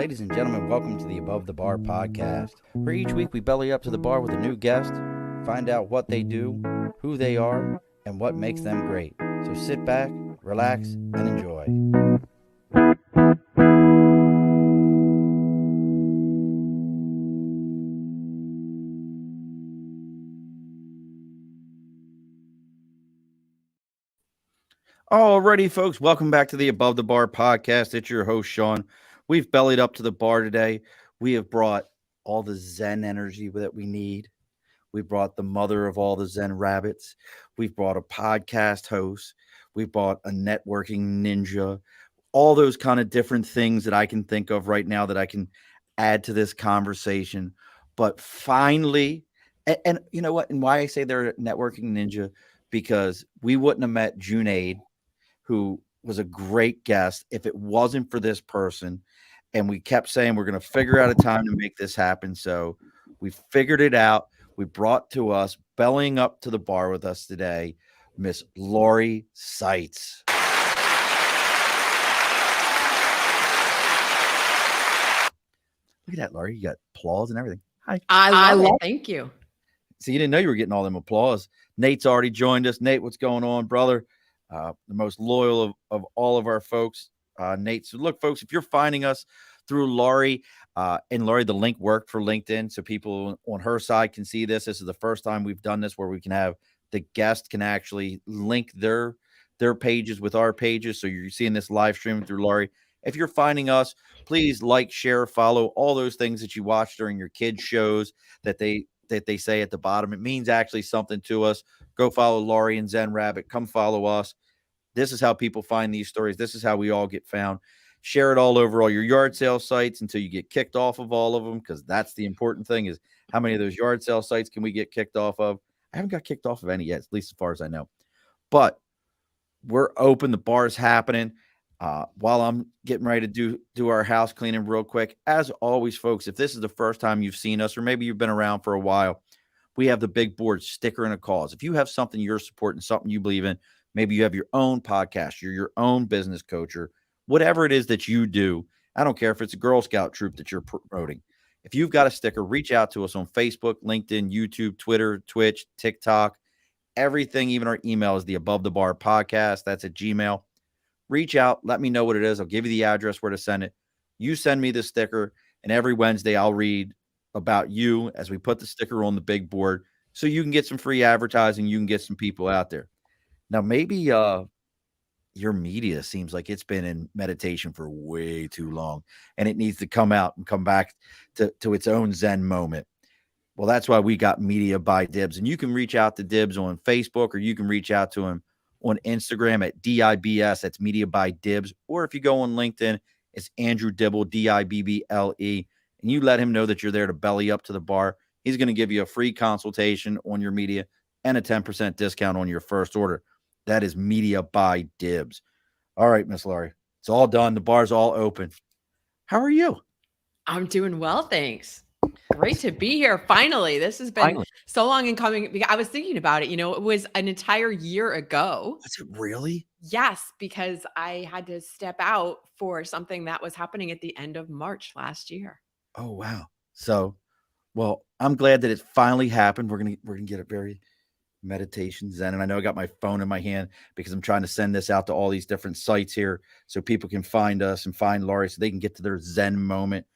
Ladies and gentlemen, welcome to the Above the Bar podcast, where each week we belly up to the bar with a new guest, find out what they do, who they are, and what makes them great. So sit back, relax, and enjoy. Alrighty, folks, welcome back to the Above the Bar podcast. It's your host, Sean. We've bellied up to the bar today. We have brought all the Zen energy that we need. We brought the mother of all the Zen rabbits. We've brought a podcast host. We brought a networking ninja. All those kind of different things that I can think of right now that I can add to this conversation. But finally, and you know what? And why I say they're a networking ninja, because we wouldn't have met Junaid, who was a great guest, if it wasn't for this person. And we kept saying we're going to figure out a time to make this happen. So we figured it out. We brought to us, bellying up to the bar with us today, Miss Lori Saitz. Look at that, Lori. You got applause and everything. Hi. I love it. Thank you. So you didn't know you were getting all them applause. Nate's already joined us. Nate, what's going on, brother? The most loyal of all of our folks, Nate. So look, folks, if you're finding us through Lori, and Lori, the link worked for LinkedIn, so people on her side can see this. This is the first time we've done this where we can have the guest can actually link their pages with our pages. So you're seeing this live stream through Lori. If you're finding us, please like, share, follow, all those things that you watch during your kids' shows that they say at the bottom. It means actually something to us. Go follow Lori and Zen Rabbit. Come follow us. This is how people find these stories. This is how we all get found. Share it all over all your yard sale sites until you get kicked off of all of them, because that's the important thing, is how many of those yard sale sites can we get kicked off of? I haven't got kicked off of any yet, at least as far as I know. But we're open. The bar's happening. While I'm getting ready to do our house cleaning real quick, as always, folks, if this is the first time you've seen us, or maybe you've been around for a while, we have the big board sticker and a cause. If you have something you're supporting, something you believe in, maybe you have your own podcast, you're your own business coach, or whatever it is that you do. I don't care if it's a Girl Scout troop that you're promoting. If you've got a sticker, reach out to us on Facebook, LinkedIn, YouTube, Twitter, Twitch, TikTok, everything. Even our email is the Above the Bar podcast. That's at Gmail. Reach out. Let me know what it is. I'll give you the address where to send it. You send me the sticker, and every Wednesday I'll read about you as we put the sticker on the big board, so you can get some free advertising. You can get some people out there. Now, maybe your media seems like it's been in meditation for way too long, and it needs to come out and come back to its own Zen moment. Well, that's why we got Media by Dibs, and you can reach out to Dibs on Facebook, or you can reach out to him on Instagram at DIBS. That's Media by Dibs. Or if you go on LinkedIn, it's Andrew Dibble, DIBBLE, and you let him know that you're there to belly up to the bar. He's going to give you a free consultation on your media and a 10% discount on your first order. That is Media by Dibs. All right, Miss Lori, it's all done. The bar's all open. How are you? I'm doing well, thanks. Great to be here. Finally, this has been so long in coming. I was thinking about it. It was an entire year ago. Was it really? Yes, because I had to step out for something that was happening at the end of March last year. Oh, wow. So, well, I'm glad that it finally happened. We're gonna get a very meditation Zen, and I know I got my phone in my hand because I'm trying to send this out to all these different sites here so people can find us and find Lori so they can get to their Zen moment.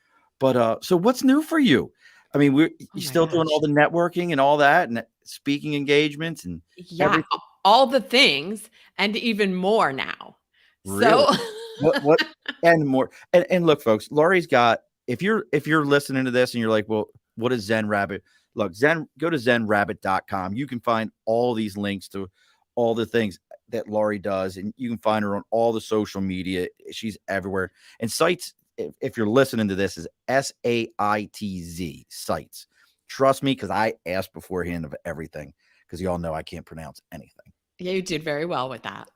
But so what's new for you? I mean, you're still doing all the networking and all that, and speaking engagements and everything? All the things, and even more now. Really? So what and more. And look, folks, Lori's got, if you're listening to this and you're like, well, what is Zen Rabbit? Look, go to zenrabbit.com. You can find all these links to all the things that Lori does, and you can find her on all the social media. She's everywhere. And sites, if you're listening to this, is SAITZ, sites. Trust me, because I asked beforehand of everything, because you all know I can't pronounce anything. Yeah, you did very well with that.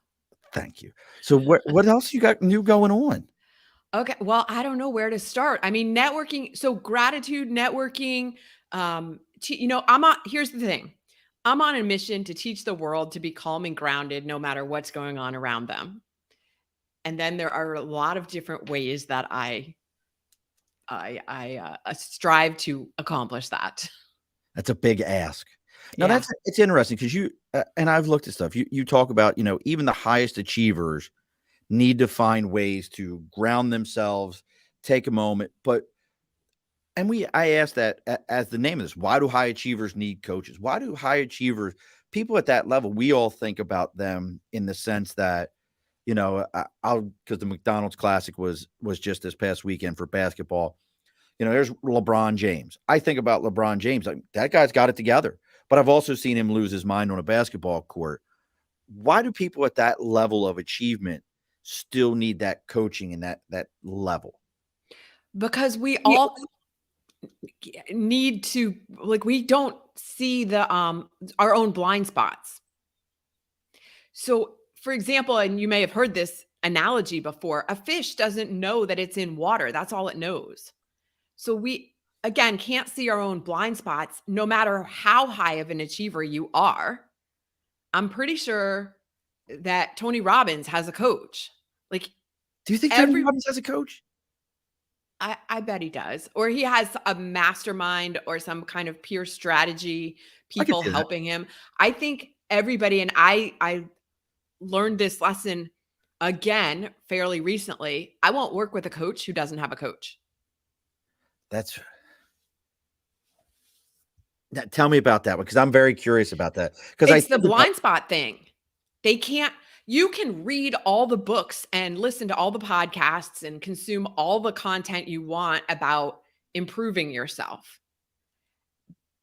Thank you. So what else you got new going on? Okay. Well, I don't know where to start. I mean, networking. So gratitude, networking. Here's the thing. I'm on a mission to teach the world to be calm and grounded no matter what's going on around them. And then there are a lot of different ways that I I strive to accomplish that. That's a big ask. Now Yeah. it's interesting because you and I've looked at stuff. You talk about, even the highest achievers need to find ways to ground themselves, take a moment. I asked that as the name of this, why do high achievers need coaches? Why do high achievers, people at that level, we all think about them in the sense that, because the McDonald's Classic was just this past weekend for basketball. There's LeBron James. I think about LeBron James. That guy's got it together, but I've also seen him lose his mind on a basketball court. Why do people at that level of achievement still need that coaching and that level? Because we all need to, like, we don't see the our own blind spots. So, for example, and you may have heard this analogy before, a fish doesn't know that it's in water. That's all it knows. So we, again, can't see our own blind spots no matter how high of an achiever you are. I'm pretty sure that Tony Robbins has a coach. Like, Do you think Tony Robbins has a coach? I bet he does. Or he has a mastermind or some kind of peer strategy, people helping him. I think everybody, and I learned this lesson again fairly recently. I won't work with a coach who doesn't have a coach. Tell me about that one, because I'm very curious about that. Because it's the blind spot thing. You can read all the books and listen to all the podcasts and consume all the content you want about improving yourself.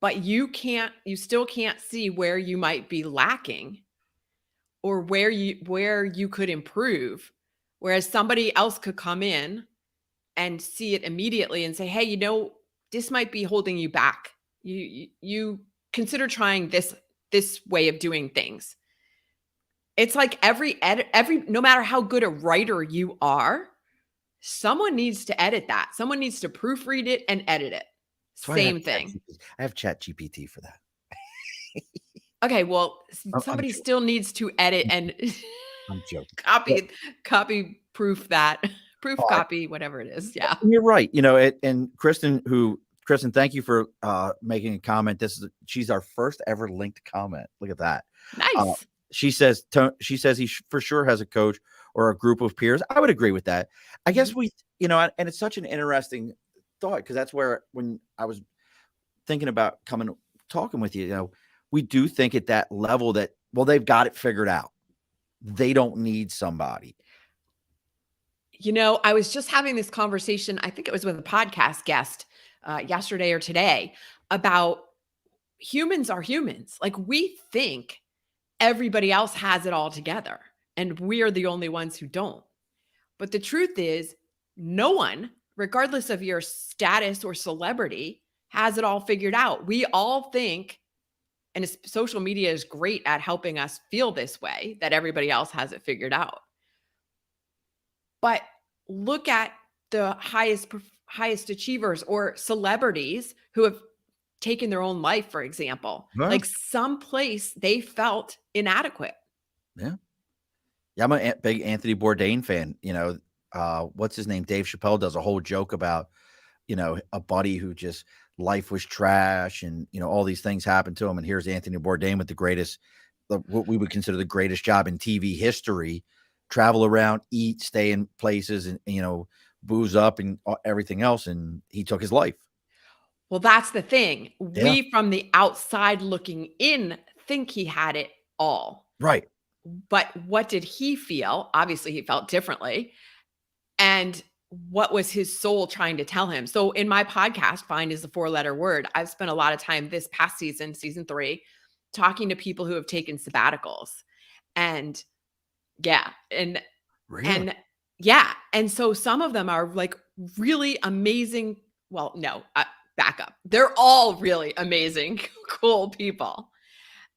But you still can't see where you might be lacking or where you could improve. Whereas somebody else could come in and see it immediately and say, hey, this might be holding you back. You consider trying this way of doing things. It's like every no matter how good a writer you are, someone needs to edit that. Someone needs to proofread it and edit it. Same thing. I have ChatGPT for that. Okay, well, somebody still needs to edit and I'm joking. Copy proof that. Proof copy, whatever it is. Yeah. You're right. And Kristen, thank you for making a comment. She's our first ever linked comment. Look at that. Nice. She says he for sure has a coach or a group of peers. I would agree with that. I guess and it's such an interesting thought, because that's where, when I was thinking about talking with you, we do think at that level that, well, they've got it figured out. They don't need somebody. I was just having this conversation, I think it was with a podcast guest yesterday or today, about humans are humans. Like, we think everybody else has it all together and we're the only ones who don't. But the truth is, no one, regardless of your status or celebrity, has it all figured out. We all think, and social media is great at helping us feel this way, that everybody else has it figured out. But look at the highest achievers or celebrities who have taken their own life, for example. Right. Like, someplace they felt inadequate. Yeah. Yeah, I'm a big Anthony Bourdain fan. What's his name? Dave Chappelle does a whole joke about, a buddy who just, life was trash and, all these things happened to him. And here's Anthony Bourdain with what we would consider the greatest job in TV history, travel around, eat, stay in places, and, booze up and everything else. And he took his life. Well, that's the thing. Yeah. We, from the outside looking in, think he had it all. Right. But what did he feel? Obviously, he felt differently. And what was his soul trying to tell him? So in my podcast, Find is the 4-letter word, I've spent a lot of time this past season, season 3, talking to people who have taken sabbaticals. And yeah. And, really? And yeah. And so some of them are like really amazing. Well, no, back up. They're all really amazing, cool people.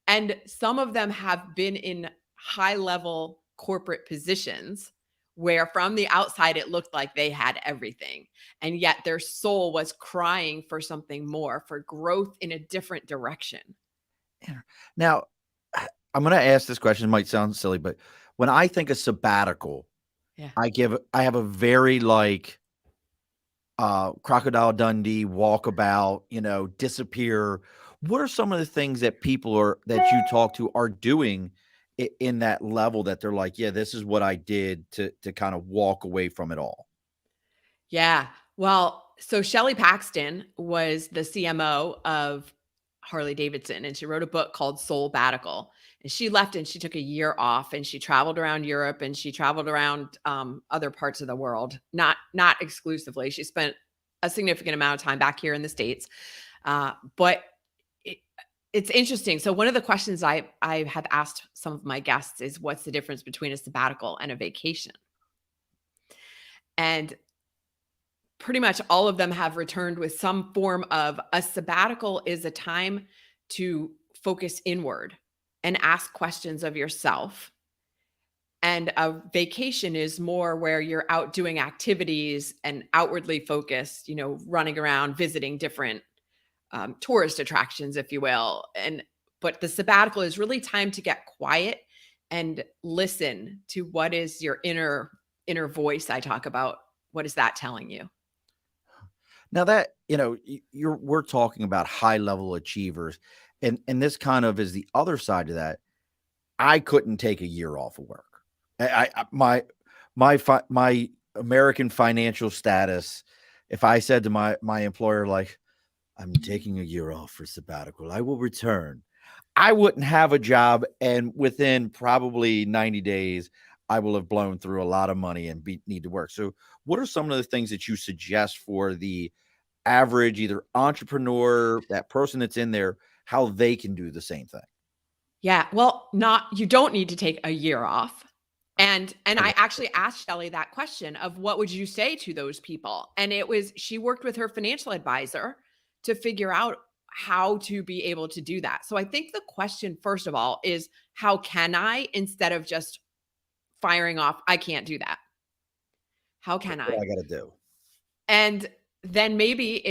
And some of them have been in high-level corporate positions where from the outside, it looked like they had everything. And yet their soul was crying for something more, for growth in a different direction. Now, I'm going to ask this question. It might sound silly, but when I think of sabbatical, I have a very Crocodile Dundee, walkabout, disappear. What are some of the things that people that you talk to are doing in that level that they're like, yeah, this is what I did to kind of walk away from it all? Yeah. Well, so Shelley Paxton was the CMO of Harley Davidson, and she wrote a book called Soul Batical. And she left and she took a year off, and she traveled around Europe, and she traveled around other parts of the world, not exclusively. She spent a significant amount of time back here in the States. But it, it's interesting. So one of the questions I have asked some of my guests is, what's the difference between a sabbatical and a vacation? And pretty much all of them have returned with some form of a sabbatical is a time to focus inward and ask questions of yourself. And a vacation is more where you're out doing activities and outwardly focused, running around, visiting different tourist attractions, if you will. But the sabbatical is really time to get quiet and listen to what is your inner voice I talk about. What is that telling you? Now that, we're talking about high level achievers, and this kind of is the other side of that. I couldn't take a year off of work. My American financial status, if I said to my employer, like, I'm taking a year off for sabbatical, I will return, I wouldn't have a job, and within probably 90 days, I will have blown through a lot of money and need to work. So what are some of the things that you suggest for the average either entrepreneur, that person that's in there, how they can do the same thing? Yeah, well, you don't need to take a year off. And Okay. I actually asked Shelley that question of what would you say to those people? And she worked with her financial advisor to figure out how to be able to do that. So I think the question, first of all, is how can I, instead of just firing off, I can't do that. How can What I? I got to do? And then maybe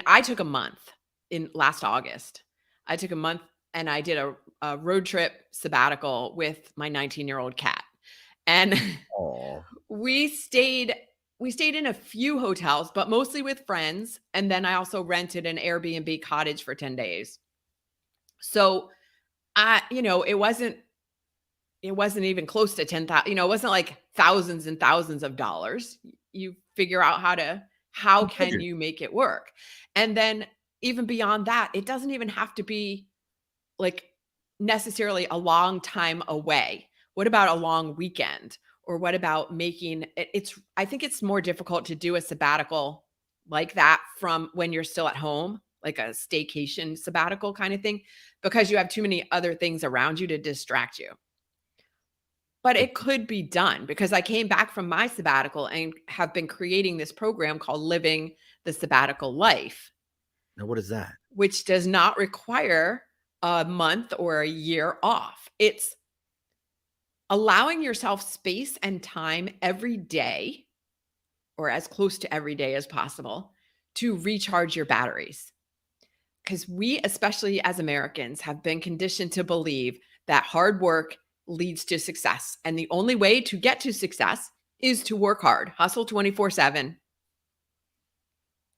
I took a month in last August. I took a month and I did a road trip sabbatical with my 19-year-old cat. And Oh, we stayed in a few hotels, but mostly with friends. And then I also rented an Airbnb cottage for 10 days. So it wasn't even close to 10,000, it wasn't like thousands and thousands of dollars. You figure out how can you make it work? And then even beyond that, it doesn't even have to be like necessarily a long time away. What about a long weekend? Or what about I think it's more difficult to do a sabbatical like that from when you're still at home, like a staycation sabbatical kind of thing, because you have too many other things around you to distract you. But it could be done because I came back from my sabbatical and have been creating this program called Living the Sabbatical Life, now what is that? which does not require a month or a year off. It's allowing yourself space and time every day, or as close to every day as possible, to recharge your batteries. Because we, especially as Americans, have been conditioned to believe that hard work leads to success. And the only way to get to success is to work hard, hustle 24/7.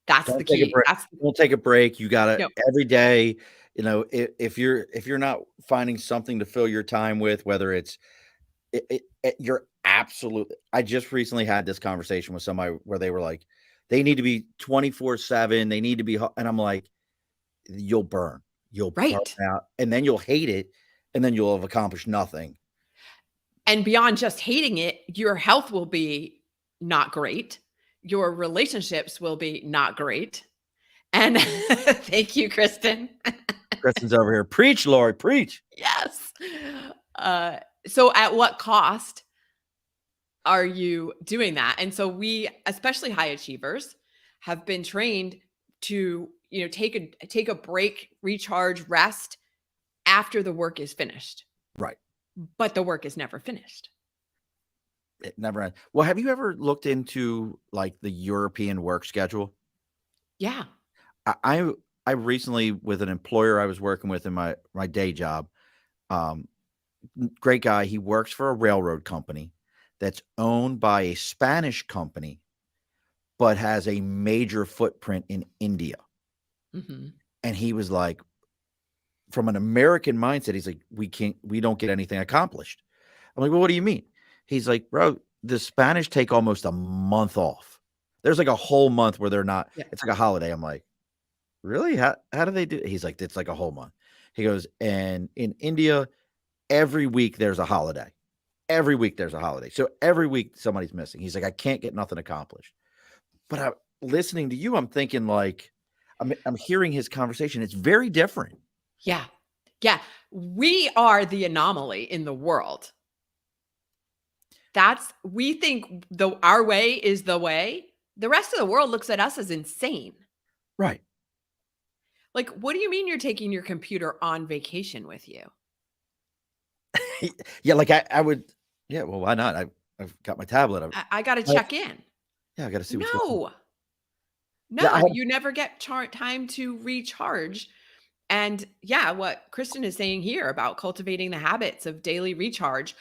That's the Don't take a key. break. Don't take a break. You gotta No, every day. If you're not finding something to fill your time with, whether it's you're absolutely. I just recently had this conversation with somebody where they were like, they need to be 24/7. They need to be, and I'm like, you'll burn right. out, and then you'll hate it, and then you'll have accomplished nothing. And beyond just hating it, your health will be not great. Your relationships will be not great. And thank you, Kristen. Kristen's over here. Preach, Lori, preach. Yes. So at what cost are you doing that? And so we, especially high achievers, have been trained to, take a break, recharge, rest after the work is finished. Right. But the work is never finished. It never ends. Well, have you ever looked into like the European work schedule? Yeah. I I recently, with an employer I was working with in my day job, um, great guy. He works for a railroad company that's owned by a Spanish company, but has a major footprint in India. Mm-hmm. And he was like, from an American mindset, he's like, we don't get anything accomplished. I'm like, well, what do you mean? He's like, bro, the Spanish take almost a month off. There's like a whole month where they're not, Yeah. it's like a holiday. I'm like, really? How do they do it? He's like, it's like a whole month. He goes, and in India, every week there's a holiday. Every week there's a holiday. So every week somebody's missing. He's like, I can't get nothing accomplished. But listening to you, I'm thinking like, I'm hearing his conversation. It's very different. Yeah. Yeah. We are the anomaly in the world. We think our way is the way. The rest of the world looks at us as insane. Right. Like, what do you mean you're taking your computer on vacation with you? Yeah. Like I would, yeah. Well, why not? I've got my tablet. I got to check in. Yeah. I got to see what's going on. No, you never get time to recharge. And yeah, what Kristen is saying here about cultivating the habits of daily recharge,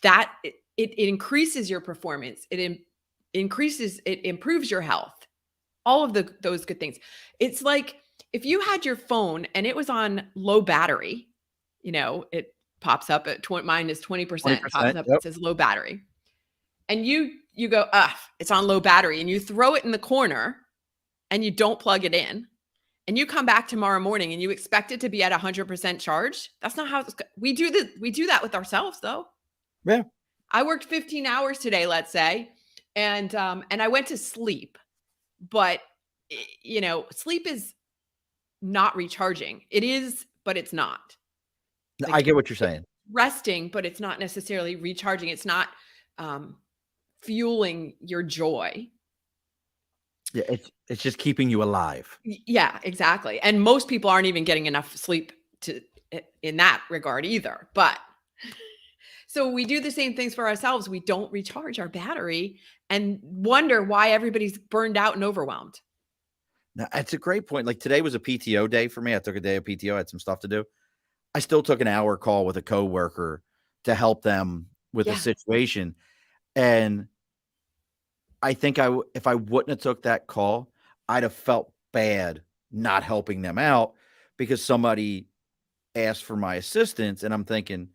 that it increases your performance. It improves your health. All of those good things. It's like if you had your phone and it was on low battery, it pops up at mine is 20%, pops up, yep. It says low battery. And you go, it's on low battery, and you throw it in the corner and you don't plug it in. And you come back tomorrow morning and you expect it to be at 100% charge. That's not how we do this. We do that with ourselves, though. Yeah. I worked 15 hours today, let's say, and I went to sleep. But sleep is not recharging. It is, but it's not. I get what you're saying. Resting, but it's not necessarily recharging. It's not fueling your joy. Yeah, it's just keeping you alive. Yeah, exactly. And most people aren't even getting enough sleep in that regard either. But so we do the same things for ourselves. We don't recharge our battery and wonder why everybody's burned out and overwhelmed. Now, that's a great point. Like today was a PTO day for me. I took a day of PTO. I had some stuff to do. I still took an hour call with a coworker to help them with a situation. And I think if I wouldn't have took that call, I'd have felt bad not helping them out because somebody asked for my assistance. And I'm thinking,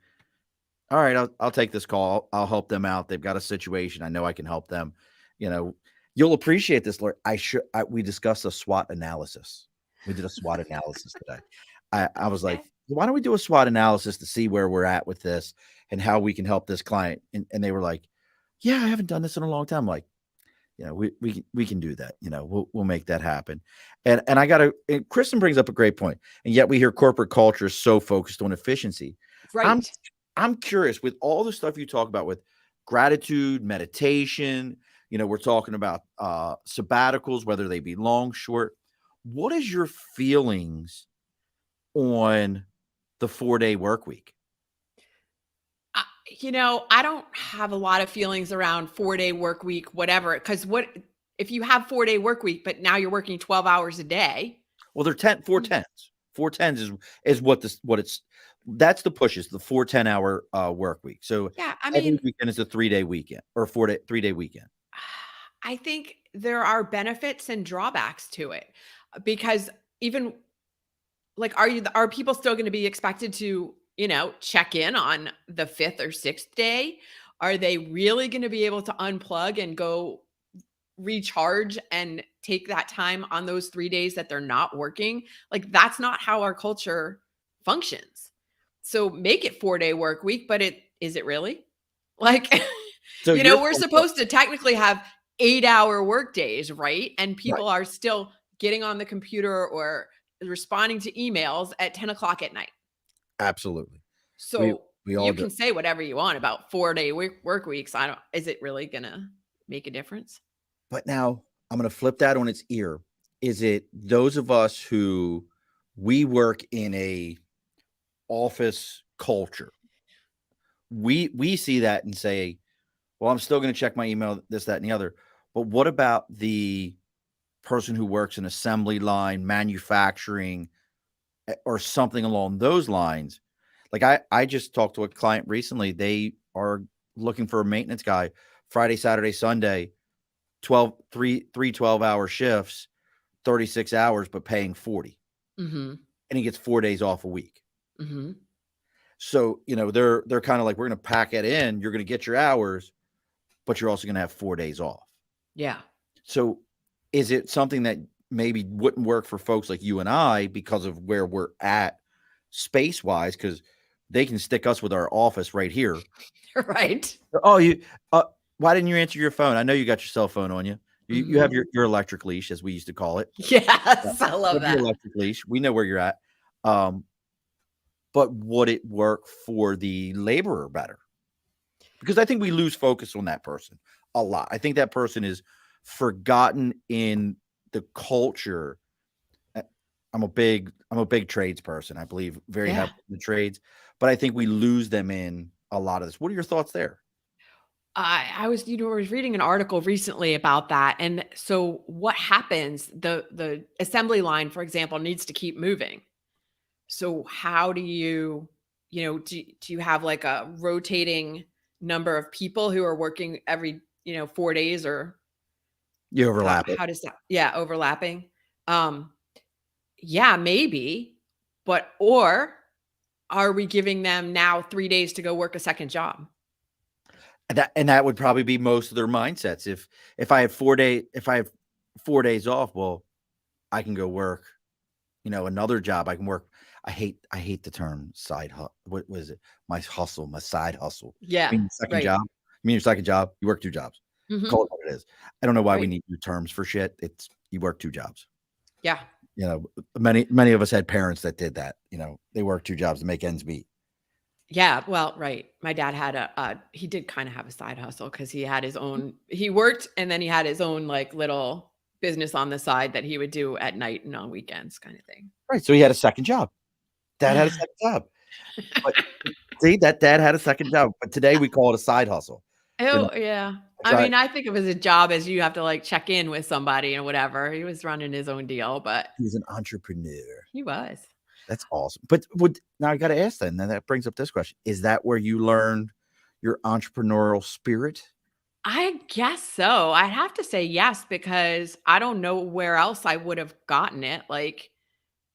all right, I'll take this call. I'll help them out. They've got a situation. I know I can help them. You'll appreciate this, Lori. We discussed a SWOT analysis. We did a SWOT analysis today. I was like, why don't we do a SWOT analysis to see where we're at with this and how we can help this client? And they were like, yeah, I haven't done this in a long time. I'm like, we can do that. We'll make that happen. And Kristen brings up a great point. And yet we hear corporate culture is so focused on efficiency. Right. I'm curious with all the stuff you talk about with gratitude, meditation, we're talking about sabbaticals, whether they be long, short. What is your feelings on the 4-day work week? I don't have a lot of feelings around 4-day work week, whatever. Because if you have 4-day work week, but now you're working 12 hours a day? Well, they're 4/10s. 4/10s is what it's. That's the push, is the 4 10-hour work week. So yeah, every weekend is a 3-day weekend or 3-day weekend. I think there are benefits and drawbacks to it because even like, are people still going to be expected to, check in on the 5th or 6th day? Are they really going to be able to unplug and go recharge and take that time on those 3 days that they're not working? Like, that's not how our culture functions. So make it 4-day work week, but is it really? Like, So we're supposed to technically have 8-hour work days, right? And people are still getting on the computer or responding to emails at 10 o'clock at night. Absolutely. So we all can say whatever you want about 4-day work weeks. Is it really gonna make a difference? But now I'm going to flip that on its ear. Is it those of us who we work in a office culture? We see that and say, well, I'm still going to check my email, this, that, and the other. But what about the person who works in assembly line, manufacturing, or something along those lines? Like I just talked to a client recently. They are looking for a maintenance guy Friday, Saturday, Sunday, three 12-hour shifts, 36 hours, but paying 40. Mm-hmm. And he gets 4 days off a week. Mm-hmm. So, they're kind of like, we're going to pack it in. You're going to get your hours, but you're also going to have 4 days off. Yeah. So is it something that maybe wouldn't work for folks like you and I because of where we're at space wise? Because they can stick us with our office right here. Right. Oh, why didn't you answer your phone? I know you got your cell phone on you. You have your electric leash, as we used to call it. Yes, I love Your that. electric leash. We know where you're at. But would it work for the laborer better? Because I think we lose focus on that person a lot. I think that person is forgotten in the culture. I'm a big trades person. I believe very heavily in the trades, but I think we lose them in a lot of this. What are your thoughts there? I was reading an article recently about that. And so what happens, the assembly line, for example, needs to keep moving. So how do you, do you have like a rotating number of people who are working every, 4 days, or You overlap it. how does that, yeah, overlapping? Yeah, maybe, or are we giving them now 3 days to go work a second job? That would probably be most of their mindsets. If I have 4 days off, well, I can go work, another job. I can work. I hate the term side hustle. What was it? My side hustle. Yeah. I mean, second Right. job. Your second job. You work 2 jobs. Mhm. Call it what it is. I don't know why we Right. need new terms for shit. It's you work 2 jobs. Yeah. Many of us had parents that did that. They worked 2 jobs to make ends meet. Yeah, well, right. My dad had he did kind of have a side hustle because he had his own, he worked and then he had his own like little business on the side that he would do at night and on weekends, kind of thing. Right. So he had a second job. Dad had a second job. But see, that dad had a second job. But today we call it a side hustle. Oh, yeah. That's I right. mean, I think of it as a job as you have to like check in with somebody and whatever. He was running his own deal, but He was an entrepreneur. he was. That's awesome. But now I got to ask then that brings up this question. Is that where you learned your entrepreneurial spirit? I guess so. I'd have to say yes, because I don't know where else I would have gotten it. Like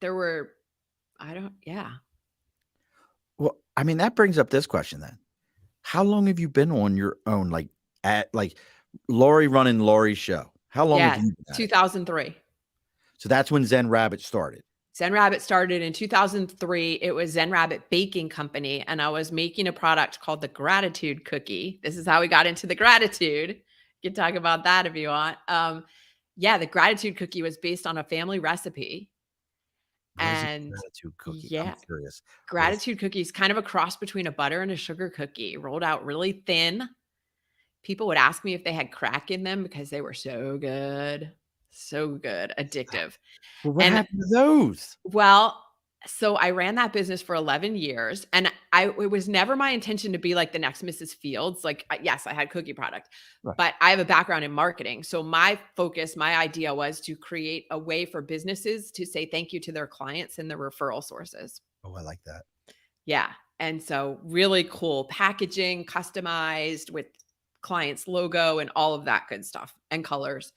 there were, yeah. Well, I mean, that brings up this question then. How long have you been on your own? Like Lori running Lori's show. How long have Yes, you been at it? 2003. So that's when Zen Rabbit started. Zen Rabbit started in 2003. It was Zen Rabbit Baking Company, and I was making a product called the Gratitude Cookie. This is how we got into the gratitude. You can talk about that if you want. Yeah, the Gratitude Cookie was based on a family recipe. What is a And gratitude cookie? yeah, I'm curious. Gratitude Cookie is kind of a cross between a butter and a sugar cookie, rolled out really thin. People would ask me if they had crack in them because they were so good. So good, addictive. Well, what And happened to those? well, so I ran that business for 11 years, and it was never my intention to be like the next Mrs. Fields. Like, yes, I had cookie product, Right. but I have a background in marketing. So my focus, my idea was to create a way for businesses to say thank you to their clients and their referral sources. Oh, I like that. Yeah. And so really cool packaging, customized with client's logo and all of that good stuff and colors.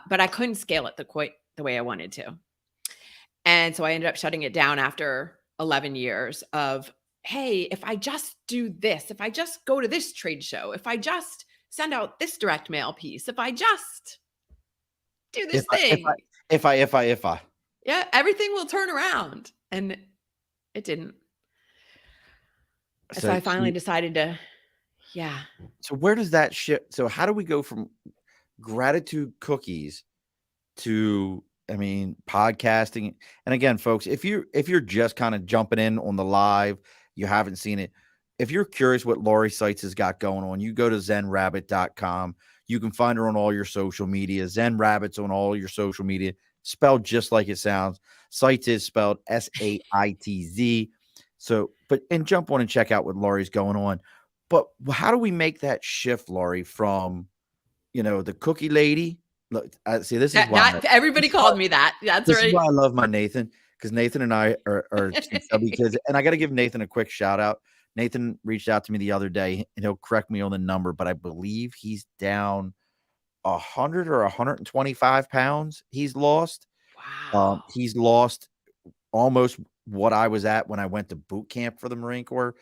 But I couldn't scale it the way I wanted to. And so I ended up shutting it down after 11 years of, hey, if I just do this, if I just go to this trade show, if I just send out this direct mail piece, if I just do this thing. If I. Yeah, everything will turn around. And it didn't. So I finally decided to, yeah. So where does that shift? So how do we go from gratitude cookies to, I mean, podcasting? And again, folks, if you're just kind of jumping in on the live, you haven't seen it. If you're curious what Lori Saitz has got going on, you go to zenrabbit.com. You can find her on all your social media. Zen Rabbit's on all your social media, spelled just like it sounds. Saitz is spelled Saitz. So, and jump on and check out what Lori's going on. But how do we make that shift, Lori, from, the cookie lady? Look, see, this is why everybody called me that. That's this right. is why I love my Nathan, because Nathan and I are two chubby kids. And I got to give Nathan a quick shout out. Nathan reached out to me the other day, and he'll correct me on the number, but I believe he's down 100 or 125 pounds he's lost. Wow. He's lost almost what I was at when I went to boot camp for the Marine Corps,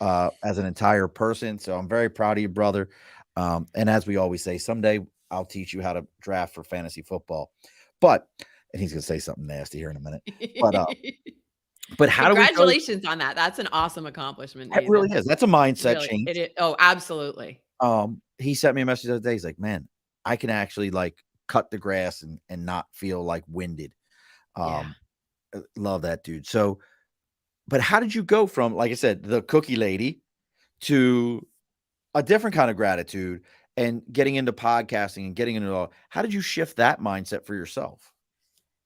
as an entire person. So I'm very proud of you, brother. And as we always say, someday I'll teach you how to draft for fantasy football. But and he's gonna say something nasty here in a minute. But how do we go? Congratulations on that. That's an awesome accomplishment, It really Nathan. is. That's a mindset Really, change. it is. Oh, absolutely. He sent me a message the other day. He's like, "Man, I can actually like cut the grass and not feel like winded." Yeah. Um, love that dude. So, but how did you go from, like I said, the cookie lady to a different kind of gratitude and getting into podcasting and getting into it all? How did you shift that mindset for yourself?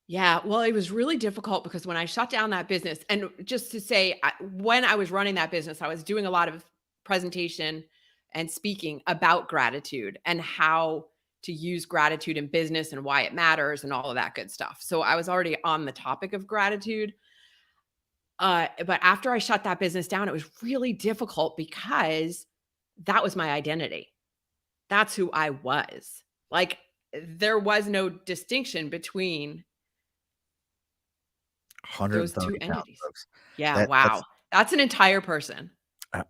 Yeah, well, it was really difficult because when I shut down that business, and just to say, when I was running that business, I was doing a lot of presentation and speaking about gratitude and how to use gratitude in business and why it matters and all of that good stuff. So I was already on the topic of gratitude. But after I shut that business down, it was really difficult because that was my identity. That's who I was. Like, there was no distinction between those 2 130 pounds, entities. folks. Yeah, wow. That's That's an entire person.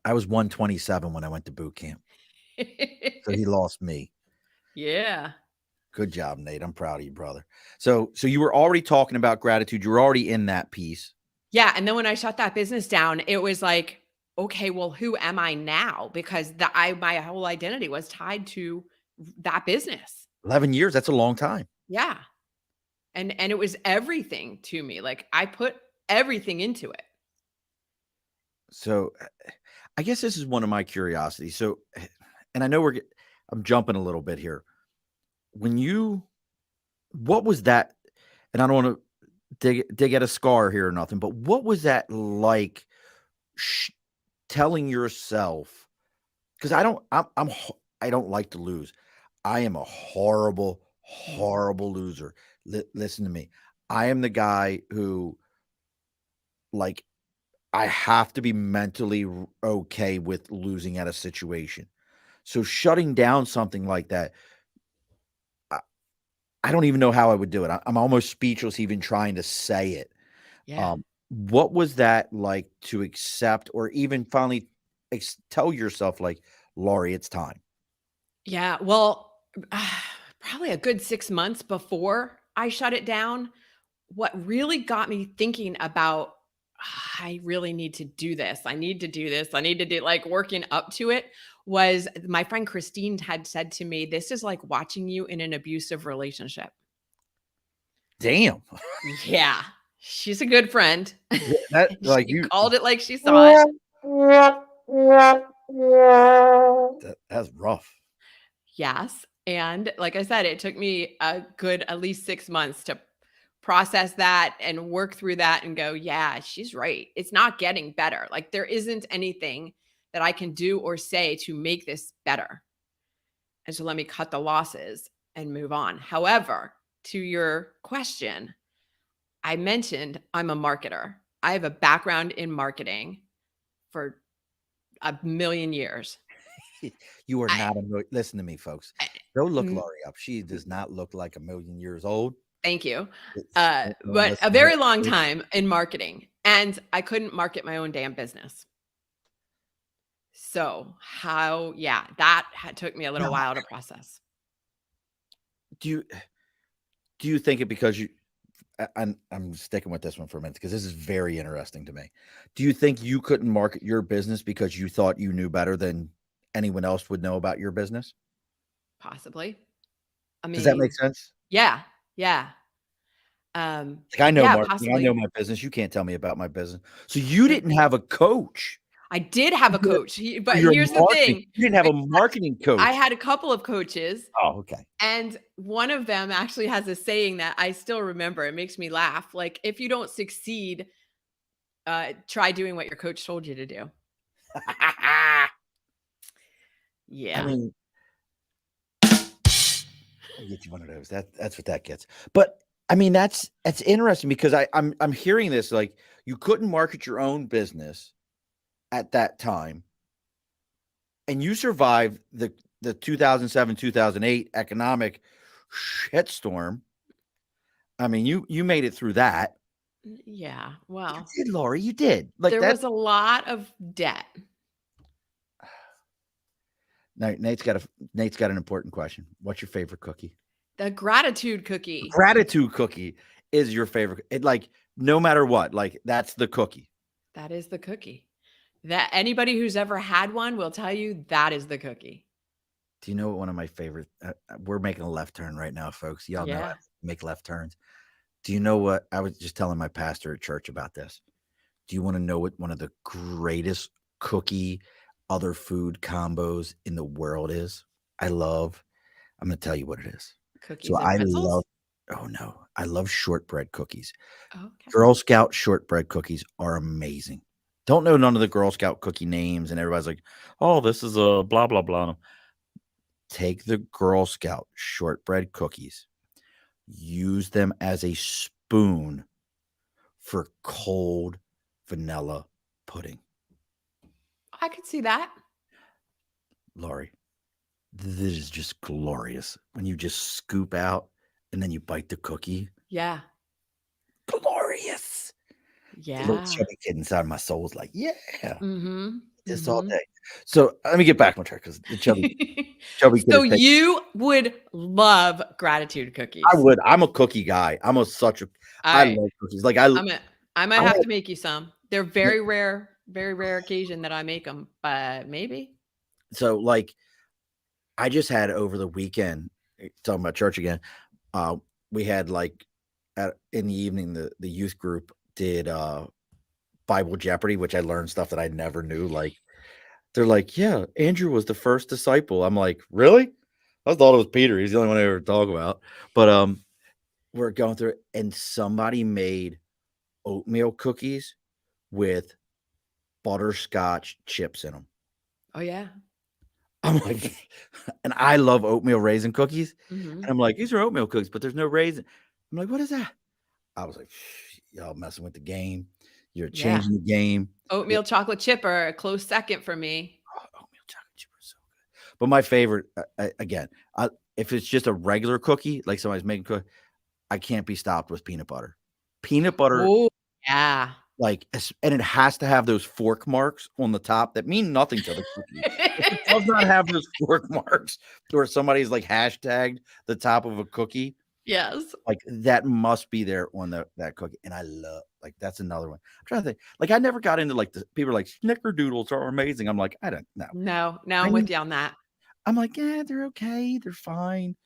I was 127 when I went to boot camp. So he lost me. Yeah. Good job, Nate. I'm proud of you, brother. So you were already talking about gratitude. You were already in that piece. Yeah, and then when I shut that business down, it was like, "Okay, well, who am I now?" Because my whole identity was tied to that business. 11 years, that's a long time. Yeah, and it was everything to me, like, I put everything into it. So I guess this is one of my curiosities. So, and I know I'm jumping a little bit here. When you, what was that? And I don't want to dig at a scar here or nothing, but what was that like telling yourself? Because I don't like to lose. I am a horrible, Mhm. horrible loser. Listen to me. I am the guy who, like, I have to be mentally okay with losing at a situation. So shutting down something like that, I, I don't even know how I would do it. I'm almost speechless even trying to say it. Yeah. What was that like to accept or even finally tell yourself, like, Laurie, it's time? Yeah, well, probably a good 6 months before I shut it down, what really got me thinking about, I really need to do this. I need to do this. I need to do, like, working up to it, was my friend Christine had said to me, "This is like watching you in an abusive relationship." Damn. Yeah. She's a good friend. That like She you called it like she saw it. that's rough. Yes, and like I said, it took me a good at least 6 months to process that and work through that and go, "Yeah, she's right. It's not getting better. Like, there isn't anything that I can do or say to make this better. And so let me cut the losses and move on." However, to your question, I mentioned I'm a marketer. I have a background in marketing for a million years. You are I not listen to me, folks. Go look I Laurie up. She does not look like a million years old. Thank you. Don't But a listen to her. very long time in marketing, and I couldn't market my own damn business. So, yeah, that took me a little Now, while to process. do you do you think it because you I'm sticking with this one for a minute because this is very interesting to me. Do you think you couldn't market your business because you thought you knew better than anyone else would know about your business? Possibly. I Does that make mean, sense? yeah, yeah. Like, I know Yeah, marketing, I know possibly. my business, you can't tell me about my business. So you It didn't have a coach I did have a for your coach, but for your here's the marketing. thing. You didn't have I a marketing I coach. had a couple of coaches, Oh, okay. and one of them actually has a saying that I still remember. It makes me laugh. Like, "If you don't succeed, try doing what your coach told you to do." I Yeah. mean, I'll get you one of those. That's what that gets. But I mean, that's interesting because I'm hearing this like you couldn't market your own business at that time, and you survived the 2007, 2008 economic shitstorm. I mean, you made it through that. Yeah. You Well, did, Lori. You did. Like there that. was a lot of debt. Now, Nate's got an important question. What's your favorite cookie? The gratitude cookie. Gratitude cookie is your favorite. It like no matter what, like that's the cookie. That is the cookie. That anybody who's ever had one will tell you that is the cookie. Do you know what one of my favorite? We're making a left turn right now, folks. Y'all know I Yeah. make left turns. Do you know what? I was just telling my pastor at church about this. Do you want to know what one of the greatest cookie other food combos in the world is? I'm going to tell you what it is. So Cookies and pretzels. oh no, I love shortbread cookies. Okay. Girl Scout shortbread cookies are amazing. Don't know none of the Girl Scout cookie names, and everybody's like, oh, this is a blah, blah, blah. Take the Girl Scout shortbread cookies, use them as a spoon for cold vanilla pudding. I could see that. Lori, this is just glorious. When you just scoop out and then you bite the cookie. Yeah. Glorious. The little Yeah. chubby kid inside my soul is like, yeah, Mm-hmm. this all Mm-hmm. day. So let me get back on track because the chubby kid So is taking. you would love gratitude cookies. I would. I'm a cookie guy. All I right. love cookies. Like I I might have to make you some. They're very rare occasion that I make them, but maybe. so like I just had over the weekend talking about church again. We had like in the evening the youth group did Bible Jeopardy, which I learned stuff that I never knew. Like they're like, yeah, Andrew was the first disciple. I'm like, really? I thought it was Peter. He's the only one I ever talk about. But we're going through it, and somebody made oatmeal cookies with butterscotch chips in them. Oh yeah. I'm like, and I love oatmeal raisin cookies. Mm-hmm. And I'm like, these are oatmeal cookies, but there's no raisin. I'm like, what is that? I was like, y'all messing with the game. You're Yeah. changing the game. Oatmeal chocolate chip are a close second for me. Oatmeal chocolate chip is so good. But my favorite, again, if it's just a regular cookie, like somebody's making cookie, I can't be stopped with peanut butter. Peanut butter, Oh yeah. like, and it has to have those fork marks on the top that mean nothing to the cookie. If it does not have those fork marks, or somebody's like hashtagged the top of a cookie, Yes. like that must be there on that cookie. And I love, like, that's another one. I'm trying to think. Like, I never got into like the people are like snickerdoodles are amazing. I'm like, I don't know. No, I'm with you on that. I'm like, yeah, they're okay. They're fine.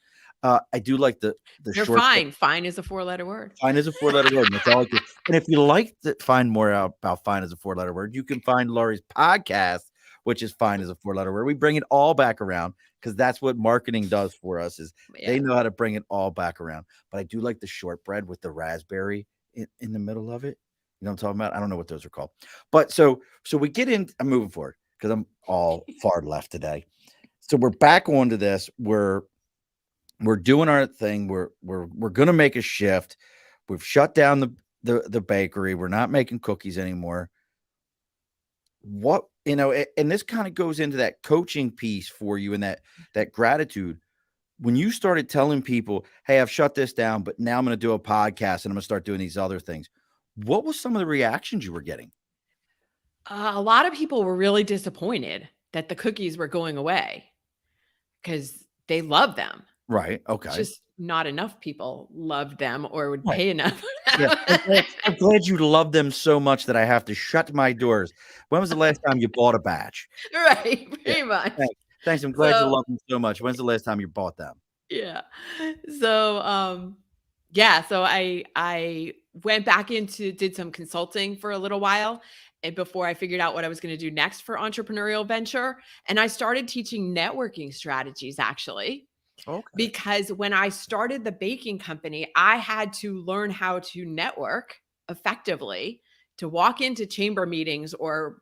I do like the They're short. fine. Fine is a 4-letter word. Fine is a 4-letter word. And that's all I do. And if you like to find more out about fine as a 4-letter word, you can find Lori's podcast, which is fine as a 4-letter word. We bring it all back around because that's what marketing does for us is they know how to bring it all back around. But I do like the shortbread with the raspberry in the middle of it. You know what I'm talking about? I don't know what those are called. But so we get in. I'm moving forward because I'm all far left today. So we're back onto this. We're doing our thing. We're going to make a shift. We've shut down the bakery. We're not making cookies anymore. What, and this kind of goes into that coaching piece for you and that gratitude. When you started telling people, hey, I've shut this down, but now I'm going to do a podcast and I'm going to start doing these other things. What was some of the reactions you were getting? A lot of people were really disappointed that the cookies were going away because they love them. Right. Okay. It's just not enough people loved them or would Right. pay enough. Yeah. I'm glad you love them so much that I have to shut my doors. When was the last time you bought a batch? Right. Yeah. Pretty much. Thanks. I'm glad you love them so much. When's the last time you bought them? Yeah. So, yeah, so I went back did some consulting for a little while and before I figured out what I was going to do next for entrepreneurial venture. And I started teaching networking strategies actually. Okay. Because when I started the baking company, I had to learn how to network effectively to walk into chamber meetings or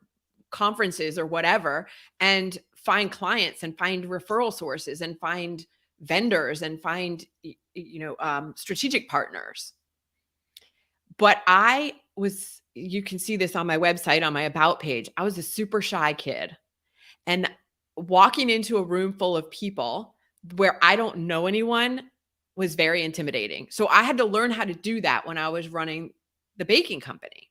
conferences or whatever and find clients and find referral sources and find vendors and find strategic partners. But you can see this on my website on my about page. I was a super shy kid and walking into a room full of people where I don't know anyone was very intimidating. So I had to learn how to do that when I was running the baking company.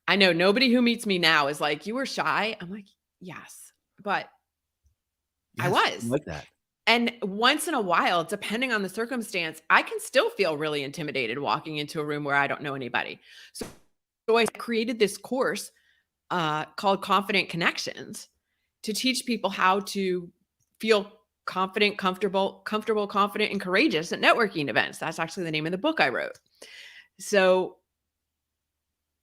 I know nobody who meets me now is like, "You were shy?" I'm like, "Yes, but I Yes, I was." like that. And once in a while, depending on the circumstance, I can still feel really intimidated walking into a room where I don't know anybody. So I created this course called Confident Connections to teach people how to feel confident, comfortable, confident, and courageous at networking events. That's actually the name of the book I wrote. So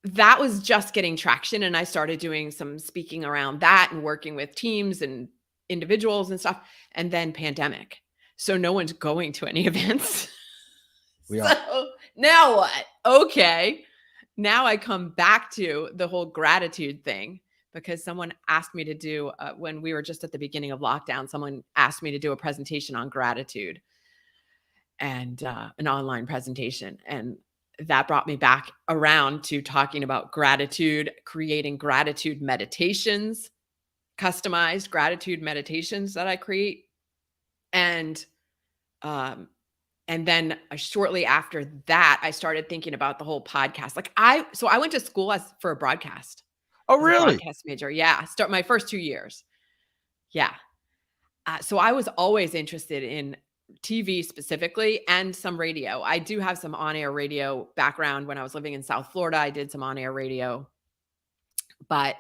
that was just getting traction. And I started doing some speaking around that and working with teams and individuals and stuff. And then pandemic. So no one's going to any events. We are. So now what? Okay. Now I come back to the whole gratitude thing because someone asked me to do, when we were just at the beginning of lockdown, someone asked me to do a presentation on gratitude and an online presentation. And that brought me back around to talking about gratitude, creating gratitude meditations, customized gratitude meditations that I create. And um, and then shortly after that, I started thinking about the whole podcast. So I went to school for a broadcast, Oh, as a really? broadcast major. Yeah, start my first 2 years. Yeah. So I was always interested in TV specifically and some radio. I do have some on-air radio background. When I was living in South Florida, I did some on-air radio. But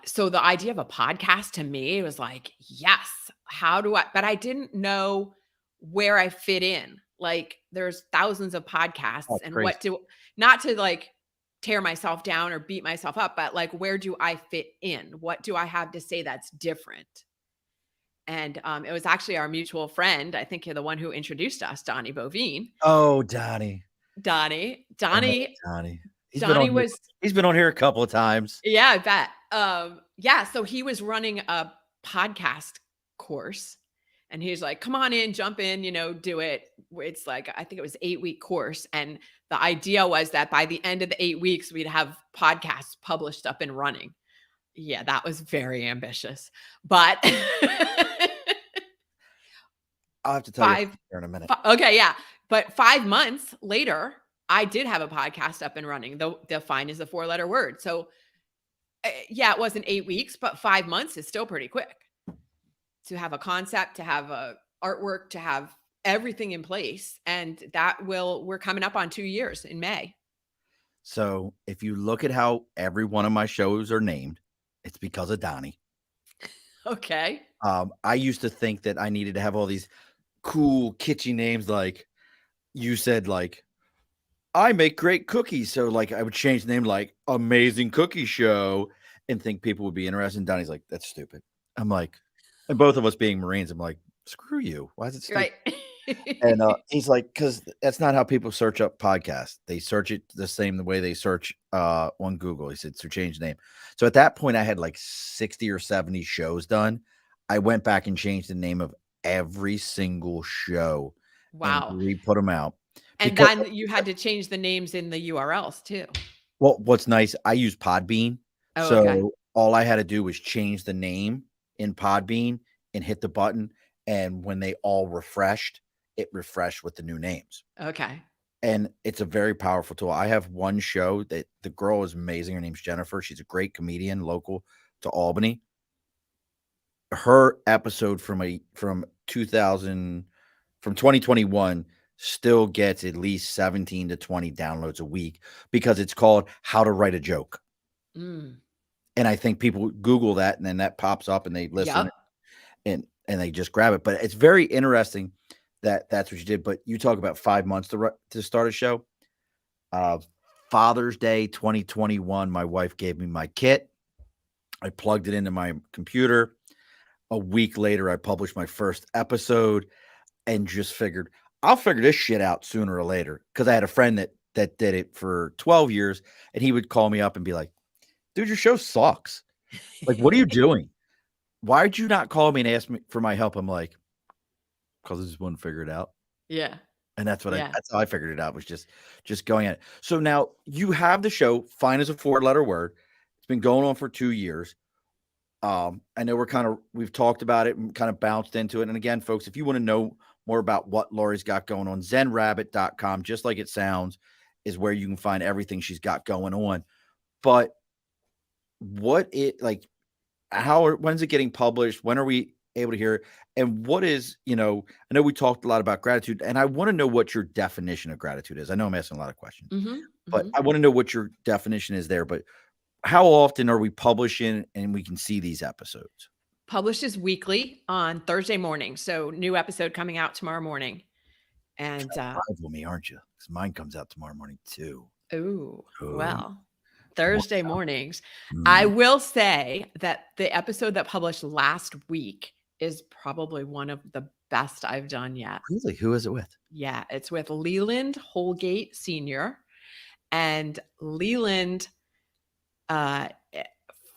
so the idea of a podcast to me was like, yes, how do I, but I didn't know where I fit in. Like there's thousands of podcasts That's and crazy. not to like tear myself down or beat myself up, but like, where do I fit in? What do I have to say that's different? And it was actually our mutual friend. I think you're the one who introduced us, Donnie Bovine. Oh, Donnie. Donnie, I know Donnie, Donnie. He's been on Donnie here. was He's been on here a couple of times. Yeah, I bet. Yeah, so he was running a podcast course and he's like, "Come on in, jump in, do it." It's like I think it was 8-week course and the idea was that by the end of the 8 weeks we'd have podcasts published up and running. Yeah, that was very ambitious. But I'll have to tell you five here in a minute. okay, yeah. But 5 months later, I did have a podcast up and running. Though define is a 4-letter word. So yeah, it wasn't 8 weeks, but 5 months is still pretty quick to have a concept, to have a artwork, to have everything in place. And we're coming up on 2 years in May. So if you look at how every one of my shows are named, it's because of Donnie. Okay. I used to think that I needed to have all these cool, kitschy names, like you said, like I make great cookies. So like I would change the name like Amazing Cookie Show and think people would be interested. And Donnie's like, that's stupid. I'm like, and both of us being Marines, I'm like, screw you. Why is it stupid? Right. And he's like, because that's not how people search up podcasts. They search it the same the way they search on Google. He said, so change the name. So at that point, I had like 60 or 70 shows done. I went back and changed the name of every single show and Wow. re-put them out. And Because, then you had to change the names in the URLs too. well, what's nice, I use Podbean. Oh, So okay. all I had to do was change the name in Podbean and hit the button. And when they all refreshed, it refreshed with the new names. Okay. And it's a very powerful tool. I have one show that the girl is amazing. Her name's Jennifer. She's a great comedian, local to Albany. Her episode from 2021 still gets at least 17 to 20 downloads a week because it's called How to Write a Joke. Mm. And I think people Google that and then that pops up and they listen Yep. and they just grab it. But it's very interesting that that's what you did. But you talk about 5 months to start a show. Father's Day 2021, my wife gave me my kit. I plugged it into my computer. A week later, I published my first episode and just figured I'll figure this shit out sooner or later. Because I had a friend that did it for 12 years, and he would call me up and be like, "Dude, your show sucks. Like, what are you doing? Why'd you not call me and ask me for my help?" I'm like, "Because I just want to figure it out." Yeah. And that's Yeah. that's how I figured it out, was just going at it. So now you have the show, fine as a 4-letter word. It's been going on for 2 years. I know we've talked about it and kind of bounced into it. And again, folks, if you want to know more about what Lori's got going on, zenrabbit.com, just like it sounds, is where you can find everything she's got going on. But when's it getting published? When are we able to hear it? And what is, I know we talked a lot about gratitude, and I want to know what your definition of gratitude is. I know I'm asking a lot of questions, but I want to know what your definition is there. But how often are we publishing and we can see these episodes? Publishes weekly on Thursday morning. So new episode coming out tomorrow morning. And rival me, aren't you? Because mine comes out tomorrow morning too. Well, Thursday mornings. I will say that the episode that published last week is probably one of the best I've done yet. Really? Who is it with? Yeah, it's with Leland Holgate Sr. And Leland,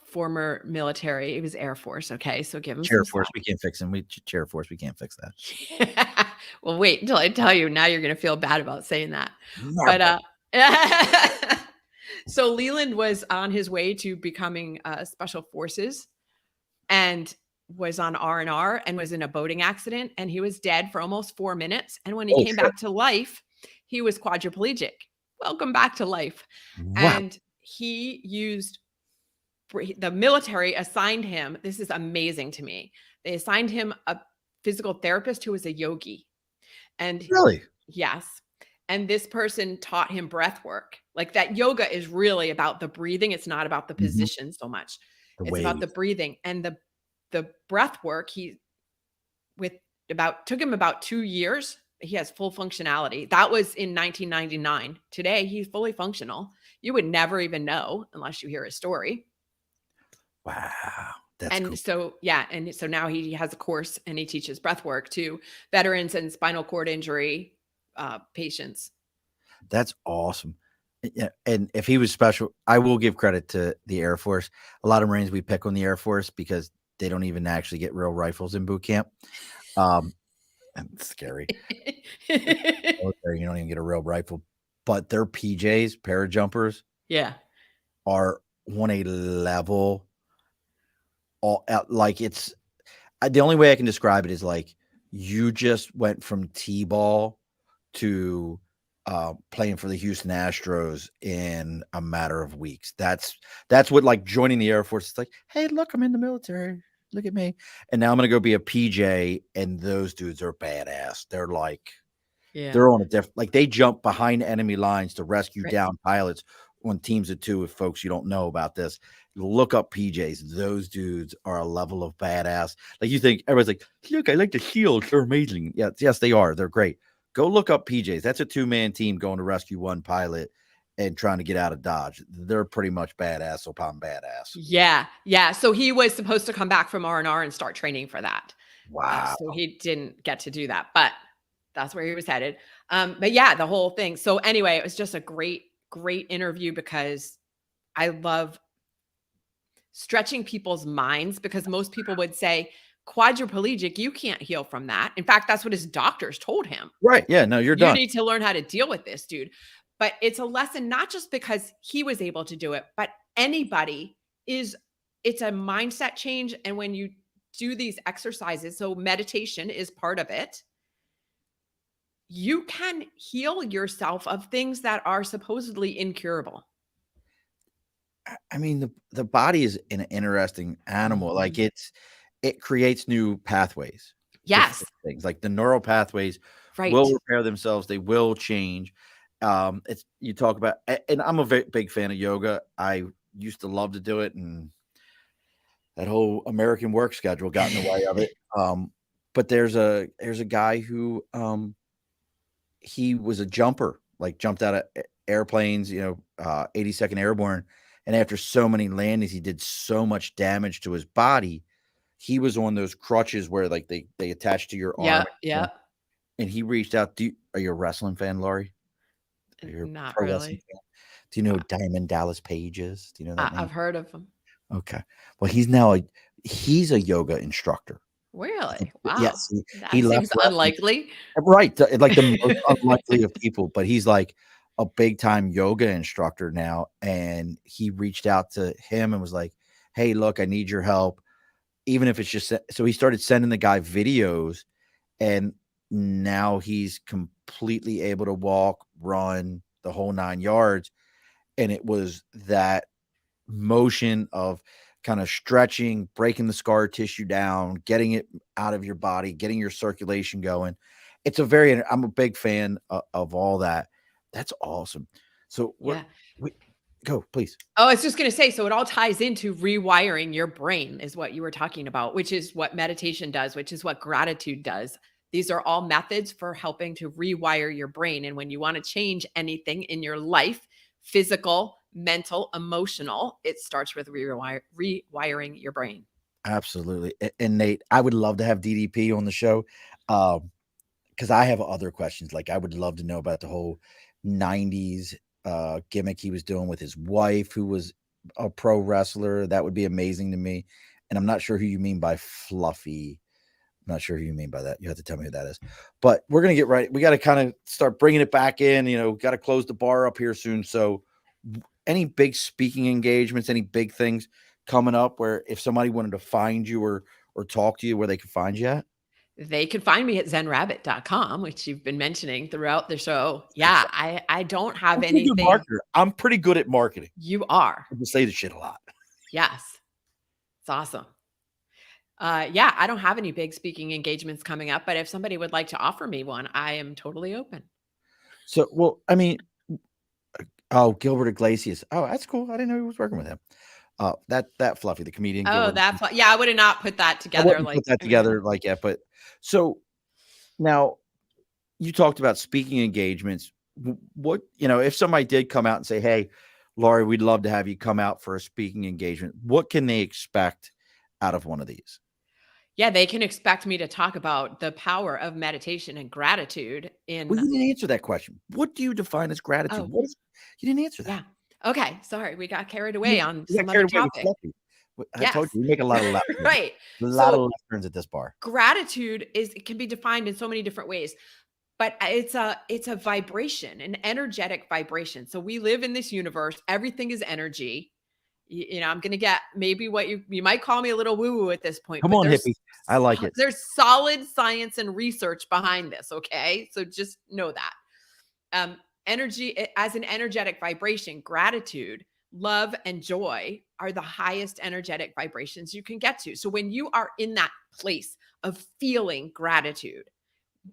former military, he was Air Force. Okay, so give him Chair Force. We can't fix him. Chair Force. We can't fix that. Well, wait until I tell you. Now you're going to feel bad about saying that. Marble. But so Leland was on his way to becoming Special Forces, and was on R&R and was in a boating accident, and he was dead for almost 4 minutes. And when he came back to life, he was quadriplegic. Welcome back to life. Wow. And he used, the military assigned him, this is amazing to me, they assigned him a physical therapist who was a yogi. And really? Yes. And this person taught him breath work. Like, that yoga is really about the breathing. It's not about the position so much. It's about the breathing. And the breath work, took him about 2 years. He has full functionality. That was in 1999. Today, he's fully functional. You would never even know unless you hear his story. Wow. That's and cool. So, yeah. And so now he has a course and he teaches breath work to veterans and spinal cord injury patients. That's awesome. Yeah, and if he was special, I will give credit to the Air Force. A lot of Marines, we pick on the Air Force because they don't even actually get real rifles in boot camp. And it's scary. You don't even get a real rifle, but their PJs, parajumpers, are on a level. The only way I can describe it is like you just went from T-ball to playing for the Houston Astros in a matter of weeks. That's what, like, joining the Air Force. It's like, hey, look, I'm in the military. Look at me. And now I'm going to go be a PJ. And those dudes are badass. They're like, they're on a different, like, they jump behind enemy lines to rescue down pilots on teams of two. If folks, you don't know about this, look up PJs. Those dudes are a level of badass. Like, you think everybody's like, look, I like the SEALs. They're amazing. Yes, they are. They're great. Go look up PJs. That's a 2-man team going to rescue one pilot and trying to get out of Dodge. They're pretty much badass upon badass. Yeah. So he was supposed to come back from R&R and start training for that. Wow. So he didn't get to do that, but that's where he was headed. But yeah, the whole thing. So anyway, it was just a great interview, because I love stretching people's minds, because most people would say, quadriplegic, you can't heal from that. In fact, that's what his doctors told him. Right. Yeah. No, you're done. You need to learn how to deal with this, dude. But it's a lesson, not just because he was able to do it, but anybody it's a mindset change. And when you do these exercises, so meditation is part of it, you can heal yourself of things that are supposedly incurable. I mean, the body is an interesting animal. Like, it creates new pathways. Yes. Things like the neural pathways will repair themselves. They will change. You talk about, and I'm a very big fan of yoga. I used to love to do it, and that whole American work schedule got in the way of it. But there's a guy who, he was a jumper, like jumped out of airplanes, 82nd Airborne. And after so many landings, he did so much damage to his body. He was on those crutches where, like, they attach to your arm. Yeah. And he reached out. Are you a wrestling fan, Laurie? Not really. Do you know who Diamond Dallas Page is? Do you know that name? I've heard of him. Okay. Well, he's a yoga instructor. Really? Wow. Yes. That seems unlikely. Right. Like the most unlikely of people, but he's like a big time yoga instructor now. And he reached out to him and was like, hey, look, I need your help. even if it's just so he started sending the guy videos, and now he's completely able to walk, run the whole 9 yards. And it was that motion of kind of stretching, breaking the scar tissue down, getting it out of your body, getting your circulation going. I'm a big fan of all that. That's awesome. So Yeah. go, please. Oh, I was just going to say, so it all ties into rewiring your brain, is what you were talking about, which is what meditation does, which is what gratitude does. These are all methods for helping to rewire your brain. And when you want to change anything in your life, physical, mental, emotional, it starts with rewiring your brain. Absolutely. And Nate, I would love to have DDP on the show. Because I have other questions. Like, I would love to know about the whole 90s gimmick he was doing with his wife, who was a pro wrestler. That would be amazing to me. And I'm not sure who you mean by Fluffy. I'm not sure who you mean by that. You have to tell me who that is. But we're going to get right. We got to kind of start bringing it back in. Got to close the bar up here soon. So any big speaking engagements, any big things coming up where if somebody wanted to find you or talk to you, where they could find you at? They can find me at zenrabbit.com, which you've been mentioning throughout the show. Yeah, I don't have anything. I'm pretty good at marketing. You are. I say the shit a lot. Yes. It's awesome. Yeah, I don't have any big speaking engagements coming up, but if somebody would like to offer me one, I am totally open. So, Gilbert Iglesias. Oh, that's cool. I didn't know he was working with him. That Fluffy, the comedian. Oh, Gilbert. yeah, I would have not put that together. But so now you talked about speaking engagements. What, if somebody did come out and say, "Hey, Lori, we'd love to have you come out for a speaking engagement," what can they expect out of one of these? Yeah, they can expect me to talk about the power of meditation and gratitude Well, you didn't answer that question. What do you define as gratitude? Oh. You didn't answer that. Yeah. Okay. Sorry. We got carried away on some other other topic. I told you, we make a lot of left turns. Right. A lot of left turns at this bar. Gratitude it can be defined in so many different ways, but it's a vibration, an energetic vibration. So we live in this universe. Everything is energy. I'm going to get maybe what you might call me a little woo-woo at this point. Come on, hippie. I like it. There's solid science and research behind this. Okay. So just know that. Energy as an energetic vibration, gratitude, love, and joy are the highest energetic vibrations you can get to. So when you are in that place of feeling gratitude,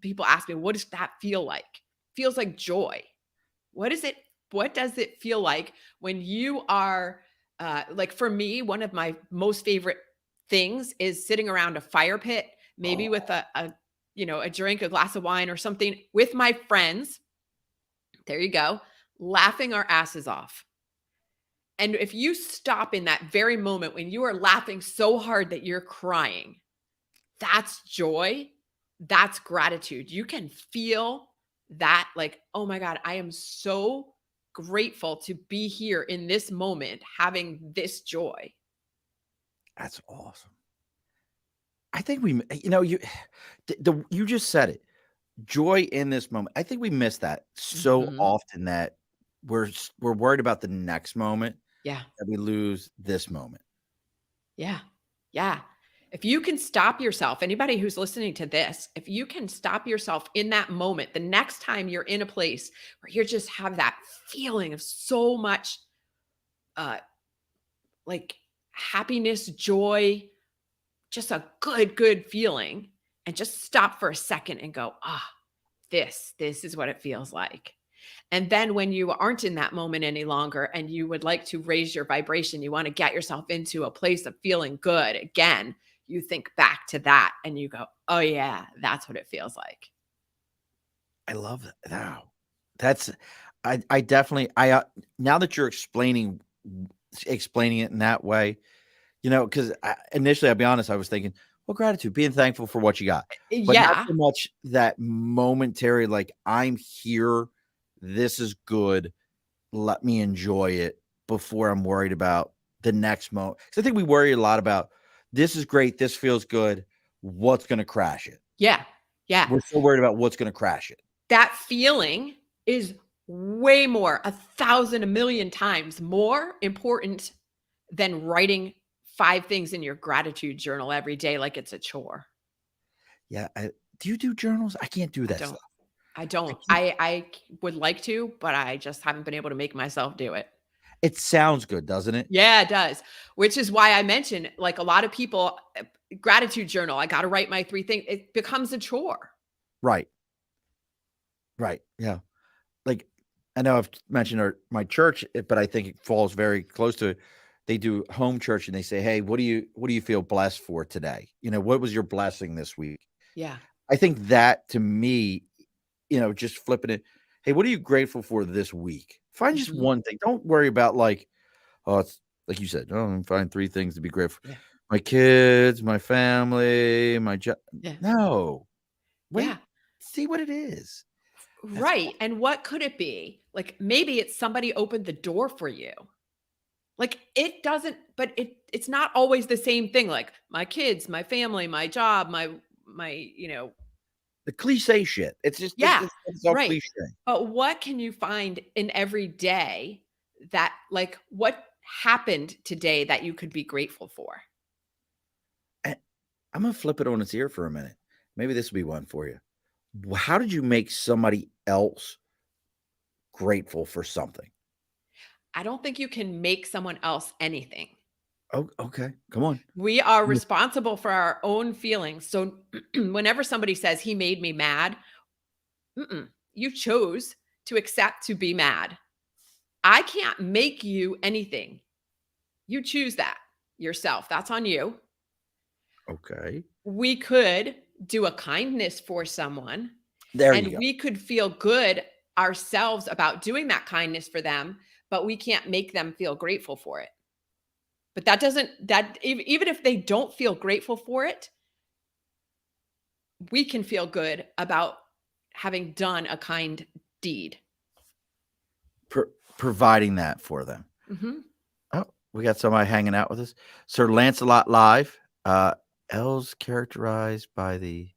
people ask me, what does that feel like? Feels like joy. What does it feel like when you are like, for me, one of my most favorite things is sitting around a fire pit, maybe with a drink, a glass of wine or something with my friends. There you go. Laughing our asses off. And if you stop in that very moment when you are laughing so hard that you're crying, that's joy. That's gratitude. You can feel that, like, oh my God, I am so grateful to be here in this moment, having this joy. That's awesome. I think you just said it. Joy in this moment. I think we miss that so often that we're worried about the next moment. Yeah. That we lose this moment. Yeah. Yeah. If you can stop yourself, anybody who's listening to this, if you can stop yourself in that moment, the next time you're in a place where you just have that feeling of so much like happiness, joy, just a good feeling, and just stop for a second and go, this is what it feels like. And then when you aren't in that moment any longer and you would like to raise your vibration, you want to get yourself into a place of feeling good again, you think back to that and you go, oh yeah, that's what it feels like. I love that. Wow. I definitely, now that you're explaining it in that way, because initially, I'll be honest, I was thinking, well, gratitude, being thankful for what you got. But not so much that momentary, like, I'm here, this is good, let me enjoy it before I'm worried about the next moment. Because I think we worry a lot about, this is great, this feels good, what's going to crash it? Yeah. Yeah. We're so worried about what's going to crash it. That feeling is way more, 1,000, 1,000,000 times more important than writing 5 things in your gratitude journal every day like it's a chore. Yeah. Do you do journals? I can't do I that don't. stuff. I I don't. can't. I would like to, but I just haven't been able to make myself do it. It sounds good, doesn't it? Yeah, it does. Which is why I mentioned, like, a lot of people, gratitude journal, I got to write my 3 things. It becomes a chore. Right. Right. Yeah. Like, I know I've mentioned my church, but I think it falls very close to it. They do home church and they say, "Hey, what do you feel blessed for today? What was your blessing this week?" Yeah. I think that to me, just flipping it. Hey, what are you grateful for this week? Find just Mhm. one thing. Don't worry about it's like you said. Oh, find 3 things to be grateful. Yeah. My kids, my family, my job. Yeah. No, wait, Yeah. see what it is. That's Right. And what could it be? Like, maybe it's somebody opened the door for you. Like, it doesn't, but it's not always the same thing. Like, my kids, my family, my job, my. the cliche shit. It's just Yeah, it's all right. cliche. But what can you find in every day that, like, what happened today that you could be grateful for? And I'm gonna flip it on its ear for a minute. Maybe this will be one for you. How did you make somebody else grateful for something? I don't think you can make someone else anything. Oh, okay. Come on. We are responsible for our own feelings. So whenever somebody says he made me mad, you chose to accept to be mad. I can't make you anything. You choose that yourself. That's on you. Okay. We could do a kindness for someone There you and go. we could feel good ourselves about doing that kindness for them, but we can't make them feel grateful for it. But that doesn't, that even if they don't feel grateful for it, we can feel good about having done a kind deed. Providing that for them. Mhm. Oh, we got somebody hanging out with us. Sir Lancelot Live. L's characterized by the.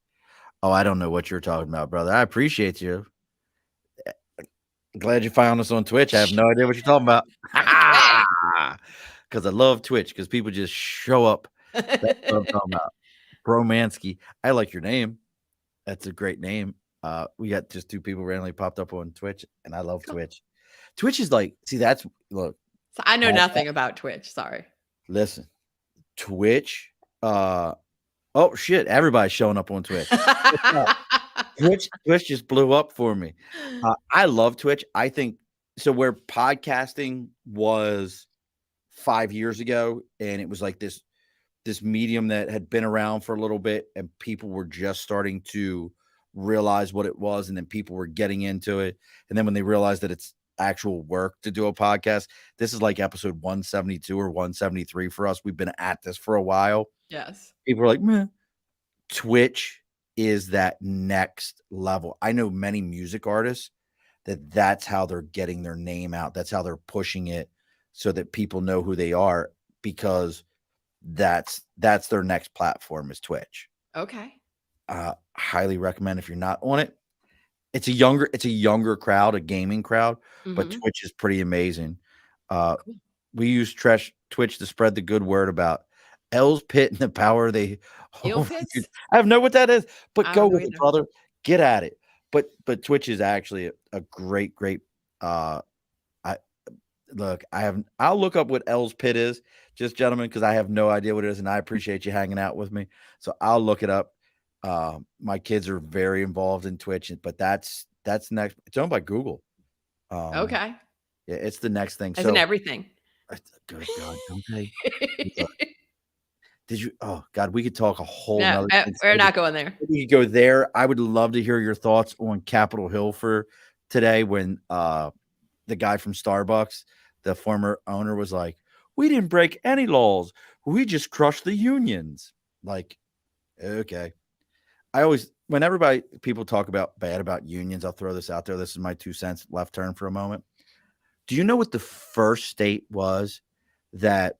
Oh, I don't know what you're talking about, brother. I appreciate you. Glad you found us on Twitch. I have no idea what you're talking about. Okay. Because I love Twitch because people just show up. That's what I'm talking about. Bromansky. I like your name. That's a great name. We got just 2 people randomly popped up on Twitch, and I love Cool. Twitch. Twitch is like, see, that's look. So I know nothing about Twitch, sorry. Listen, Twitch. Oh shit! Everybody's showing up on Twitch. What's up? Twitch just blew up for me. I love Twitch. I think so. Where podcasting was 5 years ago, and it was like this medium that had been around for a little bit, and people were just starting to realize what it was, and then people were getting into it, and then when they realized that it's actual work to do a podcast, this is like episode 172 or 173 for us. We've been at this for a while. Yes. People are like, meh. Twitch is that next level. I know many music artists that's how they're getting their name out. That's how they're pushing it so that people know who they are, because that's their next platform is Twitch. Okay. Highly recommend if you're not on it. It's a younger crowd, a gaming crowd, but Mhm. Twitch is pretty amazing. Uh, Cool. we use Twitch to spread the good word about L's Pit and the power they Eel hold. pits? I have no what that is, but I go don't know with it, either. brother. Get at it. But Twitch is actually a great, uh I look, I'll look up what L's Pit is, just gentlemen, because I have no idea what it is, and I appreciate you hanging out with me. So I'll look it up. My kids are very involved in Twitch, but that's next. It's owned by Google. Um, Okay. yeah, it's the next thing. As in So, everything. good God, don't they? Look, did you? Oh God, we could talk a whole No, nother thing. we're not going there. We could go there. I would love to hear your thoughts on Capitol Hill for today when the guy from Starbucks, the former owner, was like, "We didn't break any laws. We just crushed the unions." Like, okay. When people talk about bad about unions, I'll throw this out there. This is my 2 cents left turn for a moment. Do you know what the first state was that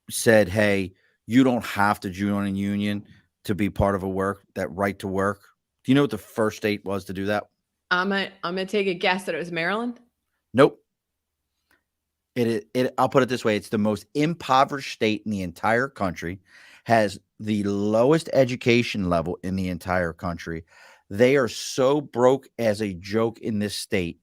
said, "Hey, you don't have to join a union to be part of that right to work"? Do you know what the first state was to do that? I'm gonna take a guess that it was Maryland. Nope. I'll put it this way: it's the most impoverished state in the entire country, has the lowest education level in the entire country. They are so broke as a joke in this state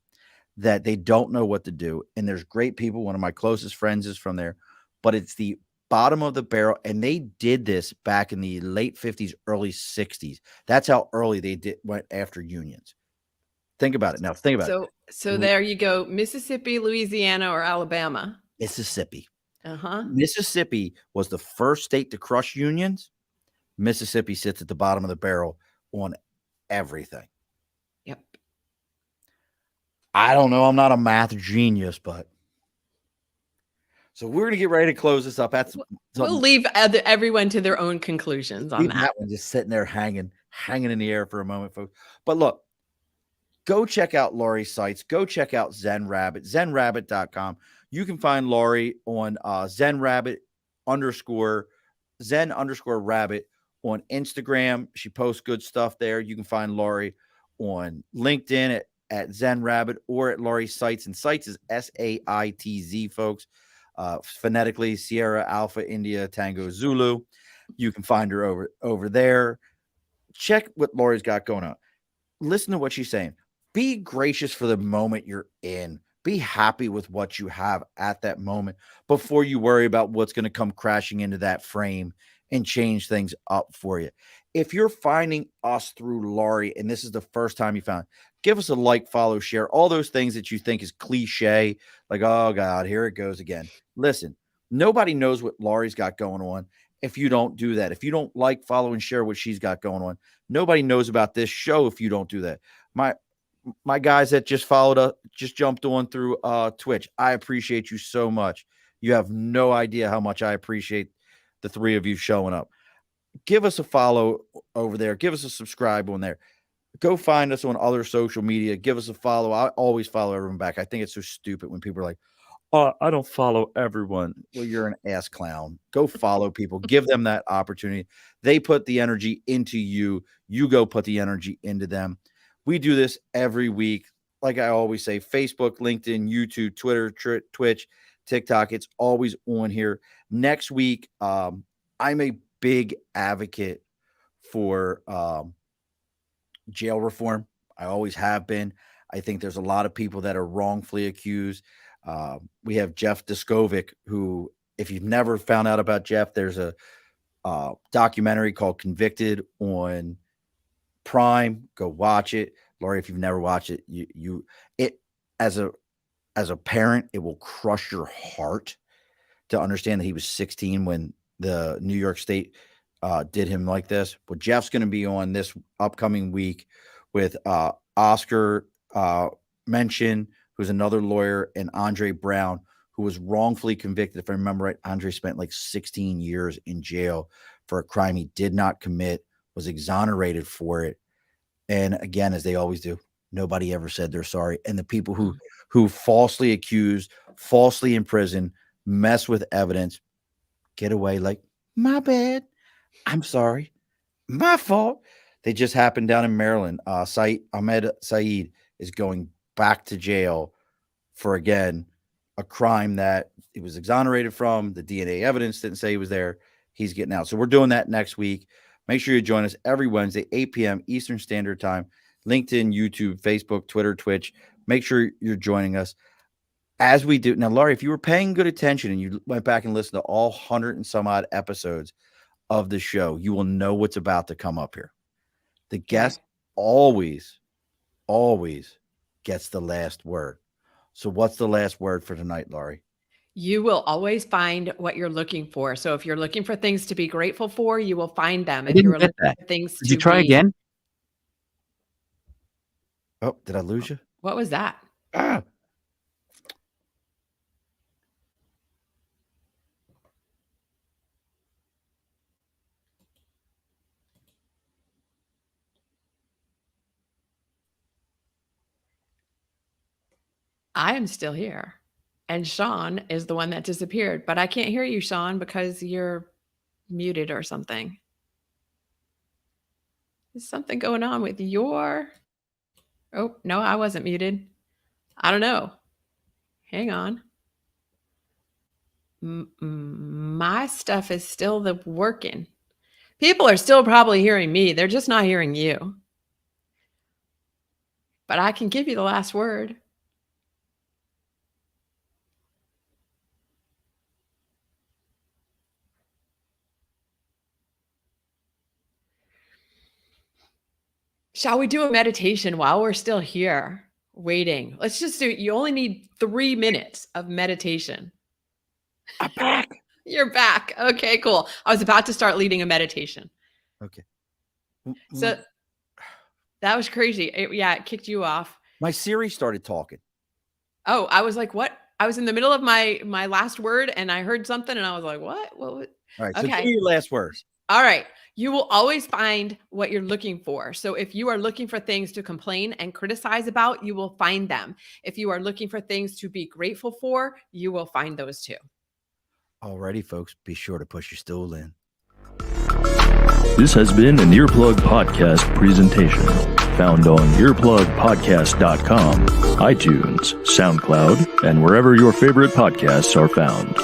that they don't know what to do. And there's great people. One of my closest friends is from there, but it's the bottom of the barrel. And they did this back in the late 50s, early 60s. That's how early they went after unions. Think about it now. Think about it. So there you go. Mississippi, Louisiana, or Alabama. Mississippi. Uh-huh. Mississippi was the first state to crush unions. Mississippi sits at the bottom of the barrel on everything. Yep. I don't know. I'm not a math genius, but so we're going to get ready to close this up. We'll leave everyone to their own conclusions on that. One just sitting there hanging in the air for a moment, folks. But look, go check out Lori Saitz. Go check out Zen Rabbit, zenrabbit.com. You can find Lori on Zen Rabbit Zen Rabbit on Instagram. She posts good stuff there. You can find Lori on LinkedIn at Zen Rabbit or at Lori Saitz. And Saitz is Saitz, folks. Phonetically, Sierra Alpha India Tango Zulu. You can find her over there. Check what Lori's got going on. Listen to what she's saying. Be gracious for the moment you're in. Be happy with what you have at that moment before you worry about what's going to come crashing into that frame and change things up for you. If you're finding us through Lori and this is the first time you found, give us a like, follow, share, all those things that you think is cliche. Like, oh God, here it goes again. Listen, nobody knows what Lori's got going on if you don't do that. If you don't like, follow, and share what she's got going on, nobody knows about this show if you don't do that. My guys that just jumped on through Twitch, I appreciate you so much. You have no idea how much I appreciate the three of you showing up. Give us a follow over there. Give us a subscribe on there. Go find us on other social media. Give us a follow. I always follow everyone back. I think it's so stupid when people are like, oh, I don't follow everyone. Well, you're an ass clown. Go follow people. Give them that opportunity. They put the energy into you. You go put the energy into them. We do this every week. Like I always say, Facebook, LinkedIn, YouTube, Twitter, Twitch, TikTok. It's always on here. Next week, I'm a big advocate for jail reform. I always have been. I think there's a lot of people that are wrongfully accused. We have Jeff Diskovic, who, if you've never found out about Jeff, there's a documentary called Convicted on Prime. Go watch it. Lori, if you've never watched it, it as a parent, it will crush your heart to understand that he was 16 when the New York State did him like this. Well, Jeff's going to be on this upcoming week with Oscar Mention, who's another lawyer, and Andre Brown, who was wrongfully convicted. If I remember right, Andre spent like 16 years in jail for a crime he did not commit, was exonerated for it. And again, as they always do, nobody ever said they're sorry. And the people who falsely accused, falsely imprisoned, mess with evidence, get away like, my bad. I'm sorry. My fault. They just happened down in Maryland. Ahmed Saeed is going back to jail for, again, a crime that he was exonerated from. The DNA evidence didn't say he was there. He's getting out. So we're doing that next week. Make sure you join us every Wednesday, 8 p.m. Eastern Standard Time. LinkedIn, YouTube, Facebook, Twitter, Twitch. Make sure you're joining us as we do. Now, Laurie, if you were paying good attention and you went back and listened to all 100 and some odd episodes of the show, you will know what's about to come up here. The guest always gets the last word. So what's the last word for tonight, Laurie? You will always find what you're looking for. So if you're looking for things to be grateful for, you will find them. If you're looking for things Did you try again? Oh, did I lose you? What was that? Ah. I am still here. And Sean is the one that disappeared, but I can't hear you, Sean, because you're muted or something. Is something going on with your... Oh, no, I wasn't muted. I don't know. Hang on. My stuff is still the working. People are still probably hearing me. They're just not hearing you. But I can give you the last word. Shall we do a meditation while we're still here waiting? Let's just do it. You only need 3 minutes of meditation. I'm back. You're back. Okay, cool. I was about to start leading a meditation. Okay. So that was crazy. It kicked you off. My Siri started talking. Oh, I was like, what? I was in the middle of my last word and I heard something and I was like, what? All right. So Okay. give me your last words. All right. You will always find what you're looking for. So if you are looking for things to complain and criticize about, you will find them. If you are looking for things to be grateful for, you will find those too. Alrighty, folks. Be sure to push your stool in. This has been an Earplug Podcast presentation. Found on earplugpodcast.com, iTunes, SoundCloud, and wherever your favorite podcasts are found.